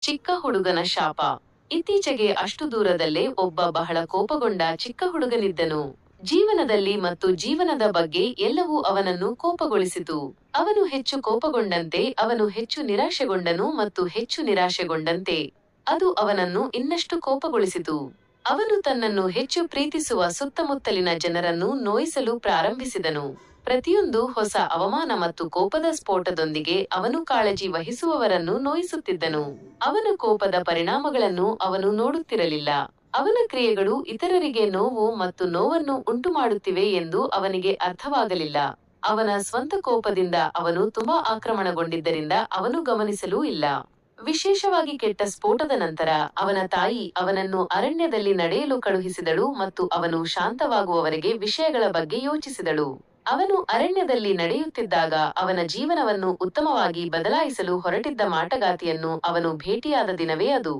ಚಿಕ್ಕ ಹುಡುಗನ ಶಾಪ. ಇತ್ತೀಚೆಗೆ ಅಷ್ಟು ದೂರದಲ್ಲೇ ಒಬ್ಬ ಬಹಳ ಕೋಪಗೊಂಡ ಚಿಕ್ಕ ಹುಡುಗನಿದ್ದನು. ಜೀವನದಲ್ಲಿ ಮತ್ತು ಜೀವನದ ಬಗ್ಗೆ ಎಲ್ಲವೂ ಅವನನ್ನು ಕೋಪಗೊಳಿಸಿತು. ಅವನು ಹೆಚ್ಚು ಕೋಪಗೊಂಡಂತೆ ಅವನು ಹೆಚ್ಚು ನಿರಾಶೆಗೊಂಡನು ಮತ್ತು ಹೆಚ್ಚು ನಿರಾಶೆಗೊಂಡಂತೆ ಅದು ಅವನನ್ನು ಇನ್ನಷ್ಟು ಕೋಪಗೊಳಿಸಿತು. ಅವನು ತನ್ನನ್ನು ಹೆಚ್ಚು ಪ್ರೀತಿಸುವ ಸುತ್ತಮುತ್ತಲಿನ ಜನರನ್ನು ನೋಯಿಸಲು ಪ್ರಾರಂಭಿಸಿದನು. ಪ್ರತಿಯೊಂದು ಹೊಸ ಅವಮಾನ ಮತ್ತು ಕೋಪದ ಸ್ಫೋಟದೊಂದಿಗೆ ಅವನು ಕಾಳಜಿ ವಹಿಸುವವರನ್ನು ನೋಯಿಸುತ್ತಿದ್ದನು. ಅವನ ಕೋಪದ ಪರಿಣಾಮಗಳನ್ನು ಅವನು ನೋಡುತ್ತಿರಲಿಲ್ಲ. ಅವನ ಕ್ರಿಯೆಗಳು ಇತರರಿಗೆ ನೋವು ಮತ್ತು ನೋವನ್ನು ಉಂಟುಮಾಡುತ್ತಿವೆ ಎಂದು ಅವನಿಗೆ ಅರ್ಥವಾಗಲಿಲ್ಲ. ಅವನ ಸ್ವಂತ ಕೋಪದಿಂದ ಅವನು ತುಂಬಾ ಆಕ್ರಮಣಗೊಂಡಿದ್ದರಿಂದ ಅವನು ಗಮನಿಸಲೂ ಇಲ್ಲ. ವಿಶೇಷವಾಗಿ ಕೆಟ್ಟ ಸ್ಫೋಟದ ನಂತರ ಅವನ ತಾಯಿ ಅವನನ್ನು ಅರಣ್ಯದಲ್ಲಿ ನಡೆಯಲು ಕಳುಹಿಸಿದಳು ಮತ್ತು ಅವನು ಶಾಂತವಾಗುವವರೆಗೆ ವಿಷಯಗಳ ಬಗ್ಗೆ ಯೋಚಿಸಿದಳು. ಅವನು ಅರಣ್ಯದಲ್ಲಿ ನಡೆಯುತ್ತಿದ್ದಾಗ ಅವನ ಜೀವನವನ್ನು ಉತ್ತಮವಾಗಿ ಬದಲಾಯಿಸಲು ಹೊರಟಿದ್ದ ಮಾಟಗಾತಿಯನ್ನು ಅವನು ಭೇಟಿಯಾದ ದಿನವೇ ಅದು.